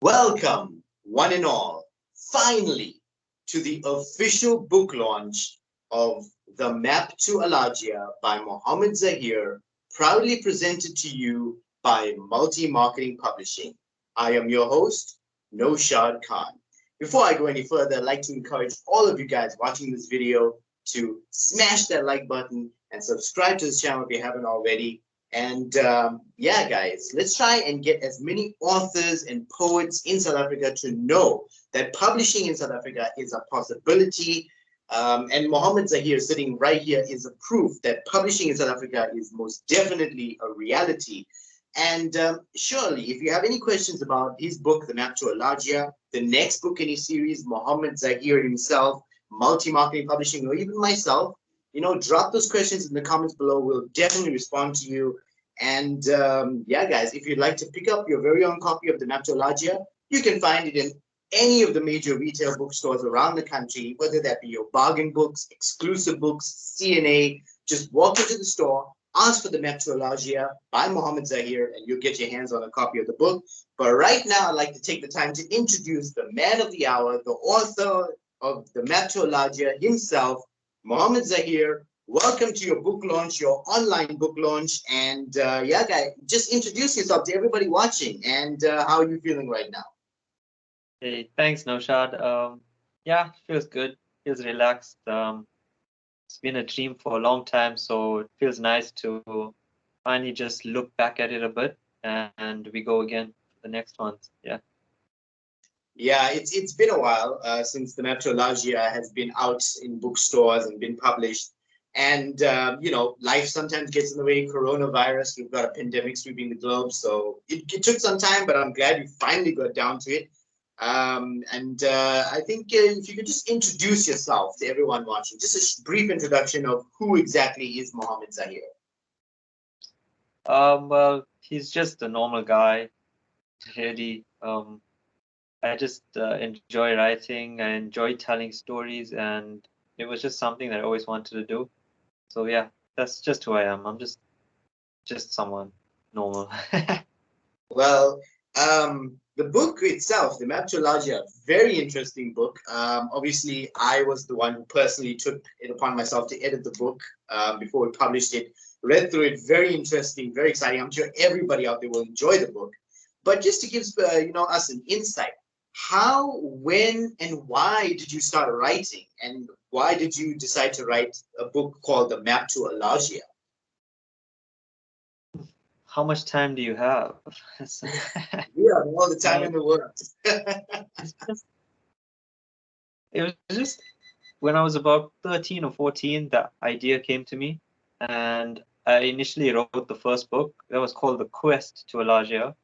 Welcome, one and all, finally, to the official book launch of The Map to Allagia by Mahomed Zahir, proudly presented to you by Multi Marketing Publishing. I am your host, Naushad Khan. Before I go any further, I'd like to encourage all of you guys watching this video to smash that like button and subscribe to this channel if you haven't already. And yeah, guys, let's try and get as many authors and poets in South Africa to know that publishing in South Africa is a possibility. And Mahomed Zahir sitting right here is a proof that publishing in South Africa is most definitely a reality. And surely, if you have any questions about his book, The Map to Allagia, the next book in his series, Mahomed Zahir himself, Multi-Marketing Publishing, or even myself, drop those questions in the comments below. We'll definitely respond to you. And yeah, guys, if you'd like to pick up your very own copy of the Map to Allagia, you can find it in any of the major retail bookstores around the country, whether that be your bargain books, exclusive books, CNA. Just walk into the store, ask for the Map to Allagia by Mahomed Zahir, and you'll get your hands on a copy of the book. But right now, I'd like to take the time to introduce the man of the hour, the author of the Map to Allagia himself, Mahomed Zahir. Welcome to your book launch, your online book launch. And yeah, guys, just introduce yourself to everybody watching. And how are you feeling right now? Hey, thanks, Naushad. Yeah, feels good, feels relaxed. It's been a dream for a long time, so it feels nice to finally just look back at it a bit, and we go again for the next ones. Yeah. Yeah, it's been a while since the Map to Allagia has been out in bookstores and been published. And life sometimes gets in the way. Coronavirus, we've got a pandemic sweeping the globe, so it took some time, but I'm glad we finally got down to it. And I think if you could just introduce yourself to everyone watching, just a brief introduction of who exactly is Mahomed Zahir. Well, he's just a normal guy, really. I just enjoy writing. I enjoy telling stories, and it was just something that I always wanted to do. So yeah, that's just who I am. I'm just someone normal. Well, the book itself, The Map to Allagia, very interesting book. Obviously, I was the one who personally took it upon myself to edit the book before we published it. Read through it, very interesting, very exciting. I'm sure everybody out there will enjoy the book. But just to give us an insight, how, when, and why did you start writing, and why did you decide to write a book called The Map to Allagia? How much time do you have? We have all the time in the world. It was just when I was about 13 or 14, the idea came to me, and I initially wrote the first book that was called The Quest to Allagia.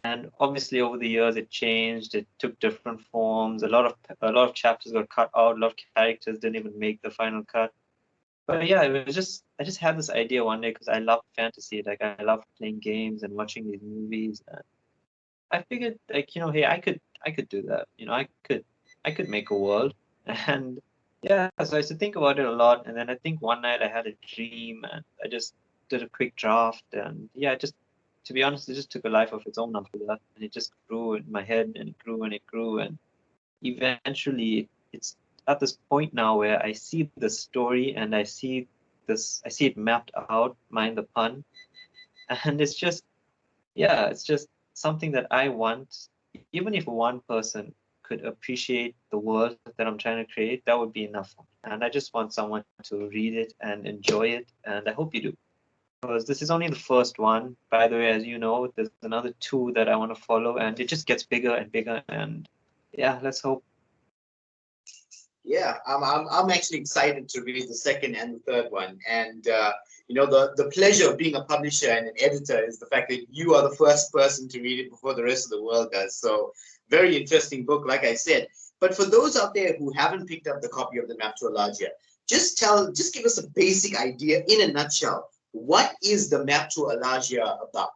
And obviously over the years it changed, it took different forms, a lot of chapters got cut out, a lot of characters didn't even make the final cut. But yeah, it was just I just had this idea one day because I love fantasy, like I love playing games and watching these movies, and I figured, like, hey, I could do that. I could make a world. And yeah, so I used to think about it a lot, and then I think one night I had a dream, and I just did a quick draft, and yeah, to be honest, it just took a life of its own after that, and it just grew in my head, and it grew and it grew, and eventually it's at this point now where I see the story and I see it mapped out, mind the pun, and it's just, yeah, it's just something that I want. Even if one person could appreciate the world that I'm trying to create, that would be enough. And I just want someone to read it and enjoy it, and I hope you do. Because this is only the first one. By the way, as you know, there's another two that I want to follow, and it just gets bigger and bigger. And yeah, let's hope. Yeah, I'm actually excited to read the second and the third one. And the pleasure of being a publisher and an editor is the fact that you are the first person to read it before the rest of the world does. So very interesting book, like I said. But for those out there who haven't picked up the copy of The Map to Allagia, just give us a basic idea in a nutshell. What is The Map to Allagia about?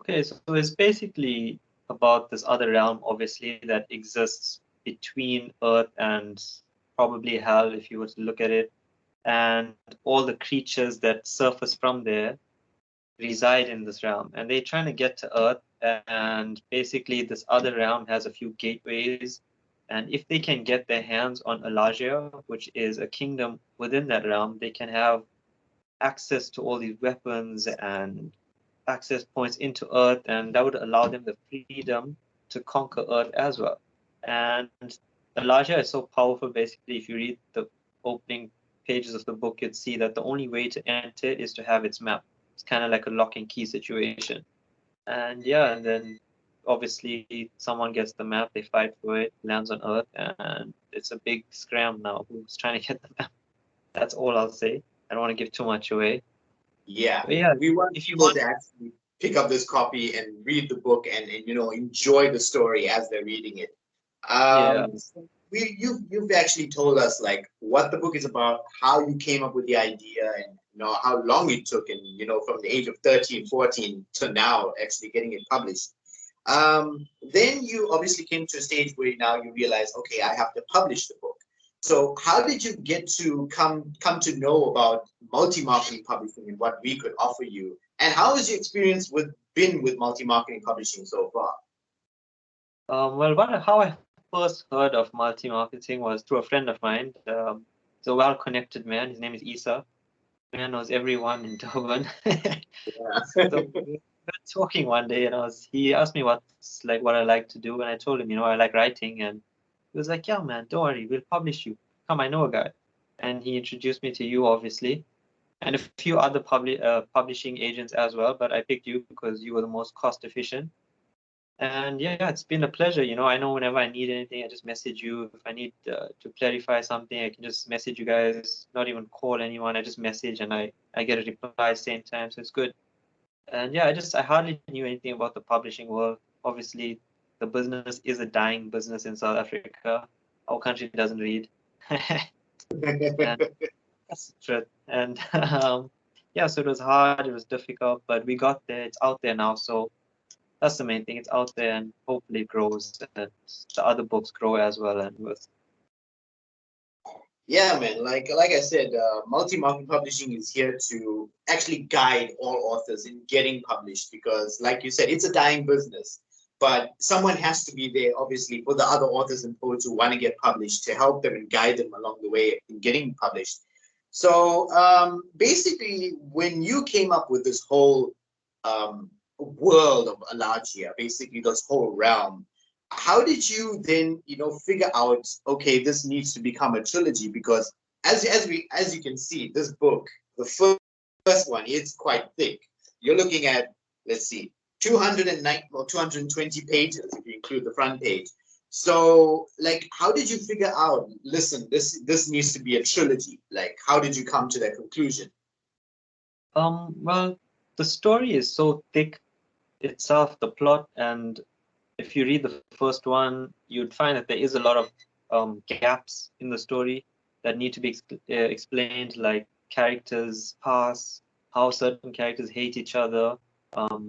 Okay, so it's basically about this other realm, obviously, that exists between Earth and probably Hell, if you were to look at it. And all the creatures that surface from there reside in this realm. And they're trying to get to Earth, and basically this other realm has a few gateways. And if they can get their hands on Allagia, which is a kingdom within that realm, they can have access to all these weapons and access points into Earth, and that would allow them the freedom to conquer Earth as well. And Elijah is so powerful. Basically, if you read the opening pages of the book, you'd see that the only way to enter it is to have its map. It's kind of like a lock and key situation. And yeah, and then obviously someone gets the map, they fight for it, lands on Earth, and it's a big scram now. Who's trying to get the map? That's all I'll say. I don't want to give too much away. Yeah, But yeah, we want if you people want, to actually pick up this copy and read the book and enjoy the story as they're reading it. yeah. So you've actually told us like what the book is about, how you came up with the idea, and how long it took, and from the age of 13, 14 to now actually getting it published. Then you obviously came to a stage where now you realize, okay, I have to publish the book. So how did you get to come to know about multi-marketing publishing and what we could offer you? And how has your experience been with multi-marketing publishing so far? Well, how I first heard of multi-marketing was through a friend of mine. He's a well-connected man. His name is Isa. Man knows everyone in Durban. So Yeah. we were talking one day, and he asked me what I like to do, and I told him, I like writing, and he was like, "Yeah, man, don't worry, we'll publish you. Come, I know a guy," and he introduced me to you, obviously, and a few other publishing agents as well. But I picked you because you were the most cost efficient. And yeah, it's been a pleasure. I know whenever I need anything, I just message you. If I need to clarify something, I can just message you guys, not even call anyone. I just message and I get a reply same time. So it's good. And yeah, I hardly knew anything about the publishing world. Obviously, the business is a dying business in South Africa. Our country doesn't read. And that's the truth. And yeah, so it was hard, it was difficult, but we got there. It's out there now. So that's the main thing. It's out there and hopefully it grows and the other books grow as well. And with Yeah, man. Like I said, multi-market publishing is here to actually guide all authors in getting published because, like you said, it's a dying business. But someone has to be there, obviously, for the other authors and poets who want to get published to help them and guide them along the way in getting published. So basically, when you came up with this whole world of Alagia, basically this whole realm, how did you then figure out, okay, this needs to become a trilogy? Because as you can see, this book, the first one, it's quite thick. You're looking at, let's see, 209 or 220 pages if you include the front page. So like, how did you figure out, listen, this needs to be a trilogy? Like, how did you come to that conclusion? well, the story is so thick itself, the plot, and if you read the first one, you'd find that there is a lot of gaps in the story that need to be explained, like characters' past, how certain characters hate each other, how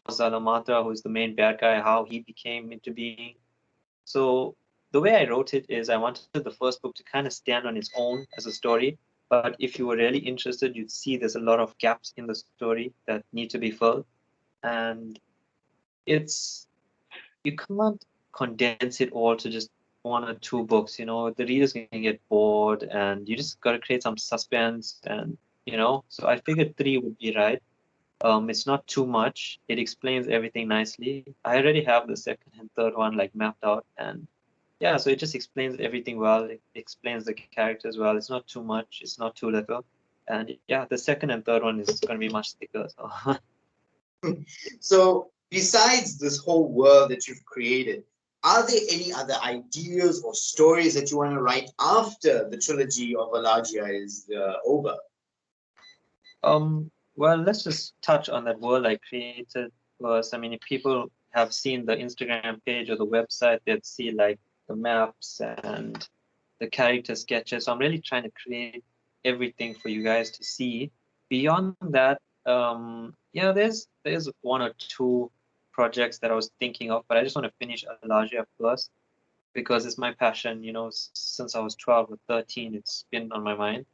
Zalamatra, who is the main bad guy, how he became into being. So the way I wrote it is I wanted the first book to kind of stand on its own as a story. But if you were really interested, you'd see there's a lot of gaps in the story that need to be filled. And it's you can't condense it all to just one or two books. The readers can get bored, and you just got to create some suspense. And so I figured three would be right. It's not too much. It explains everything nicely. I already have the second and third one like mapped out, and yeah, so it just explains everything well. It explains the characters well. It's not too much. It's not too little. And yeah, the second and third one is going to be much thicker. So So, besides this whole world that you've created, are there any other ideas or stories that you want to write after the trilogy of Alagia is over? well, let's just touch on that world I created first. I mean, if people have seen the Instagram page or the website, they'd see like the maps and the character sketches. So I'm really trying to create everything for you guys to see. Beyond that, yeah, there's one or two projects that I was thinking of, but I just want to finish Allagia first because it's my passion. Since I was 12 or 13, it's been on my mind.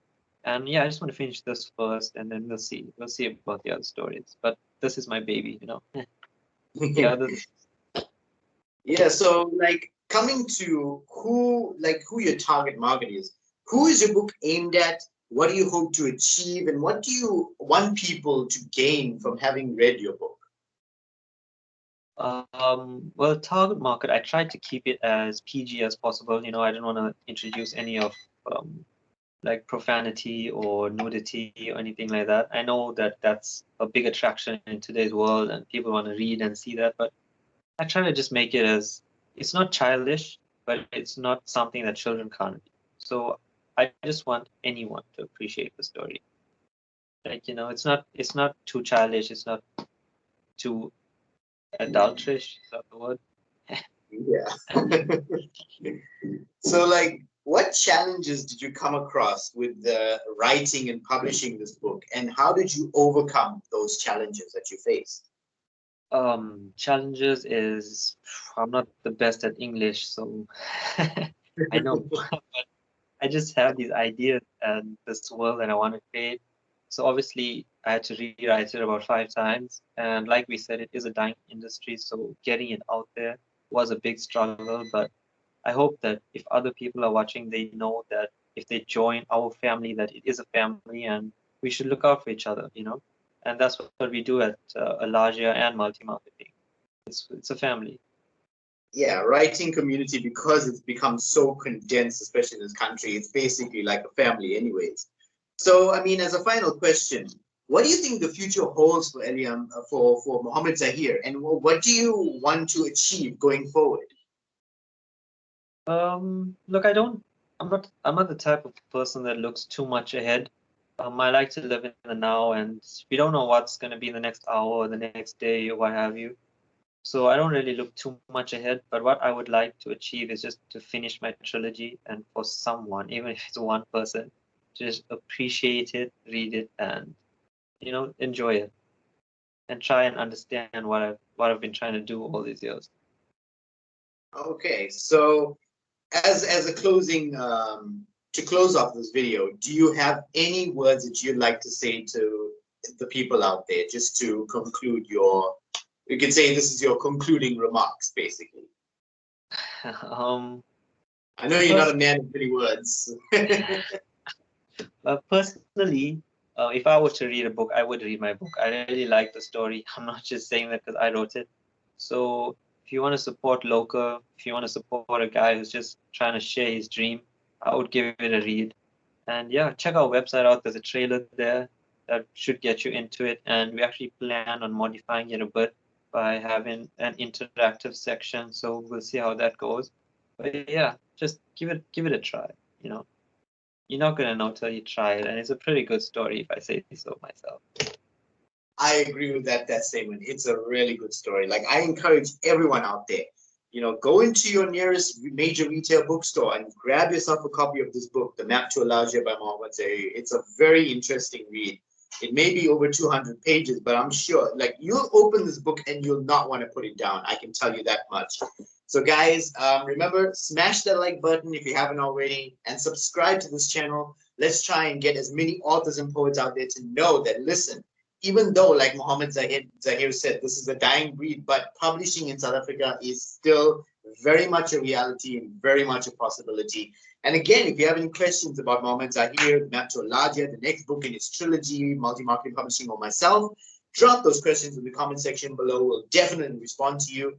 And yeah, I just want to finish this first, and then we'll see. We'll see about the other stories. But this is my baby. Yeah, other than Yeah, so like coming to who your target market is. Who is your book aimed at? What do you hope to achieve? And what do you want people to gain from having read your book? well, target market, I tried to keep it as PG as possible. I didn't want to introduce any of like profanity or nudity or anything like that. I know that that's a big attraction in today's world and people want to read and see that, but I try to just make it as it's not childish, but it's not something that children can't read. So I just want anyone to appreciate the story. Like, it's not too childish, it's not too adulterish, is that the word? Yeah. So, like, what challenges did you come across with the writing and publishing this book, and how did you overcome those challenges that you faced? Challenges is I'm not the best at English, so I know, but I just have these ideas and this world that I want to create. So obviously, I had to rewrite it about 5 times, and like we said, it is a dying industry, so getting it out there was a big struggle. But I hope that if other people are watching, they know that if they join our family, that it is a family, and we should look out for each other. And that's what we do at Allagia and multi marketing. It's a family. Yeah, writing community, because it's become so condensed, especially in this country, it's basically like a family, anyways. So, I mean, as a final question, what do you think the future holds for Eliam, for Mohammed Zahir, and what do you want to achieve going forward? Look, I'm not the type of person that looks too much ahead. I like to live in the now, and we don't know what's going to be the next hour or the next day or what have you. So I don't really look too much ahead. But what I would like to achieve is just to finish my trilogy, and for someone, even if it's one person, to just appreciate it, read it, and enjoy it, and try and understand what I've been trying to do all these years. Okay, so as a closing, to close off this video, do you have any words that you'd like to say to the people out there, just to conclude your? You can say this is your concluding remarks, basically. um, I know you're not a First, man of many words. personally, if I were to read a book, I would read my book. I really like the story. I'm not just saying that because I wrote it. So if you want to support local, if you want to support a guy who's just trying to share his dream, I would give it a read. And yeah, check our website out. There's a trailer there that should get you into it. And we actually plan on modifying it a bit by having an interactive section. So we'll see how that goes. But yeah, just give it a try. You know, you're not gonna know till you try it, and it's a pretty good story if I say so myself. I agree with that statement. It's a really good story. Like, I encourage everyone out there, go into your nearest major retail bookstore and grab yourself a copy of this book, The Map to Allagia by Mohammed Zahir. It's a very interesting read. It may be over 200 pages, but I'm sure, like, you'll open this book and you'll not want to put it down. I can tell you that much. So, guys, remember, smash that like button if you haven't already, and subscribe to this channel. Let's try and get as many authors and poets out there to know that, listen, even though, like Zahir said, this is a dying breed, but publishing in South Africa is still very much a reality and very much a possibility. And again, if you have any questions about Mohammed Zahir, Map to Allagia, the next book in his trilogy, Multi-Marketing Publishing, or myself, drop those questions in the comment section below. We'll definitely respond to you.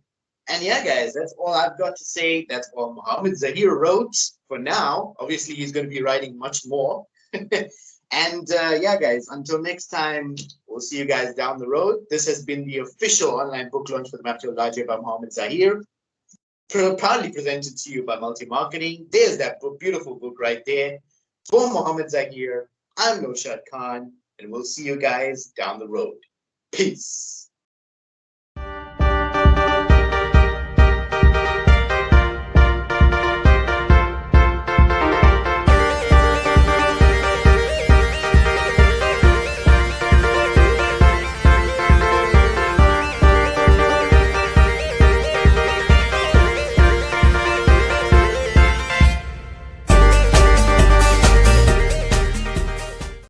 And yeah, guys, that's all I've got to say. That's all Mohammed Zahir wrote for now. Obviously, he's going to be writing much more. And yeah, guys, until next time, we'll see you guys down the road. This has been the official online book launch for the Map to Allagia by Mohammed Zahir, proudly presented to you by Multi Marketing. There's that book, beautiful book right there. For Mohammed Zahir, I'm Naushad Khan, and we'll see you guys down the road. Peace.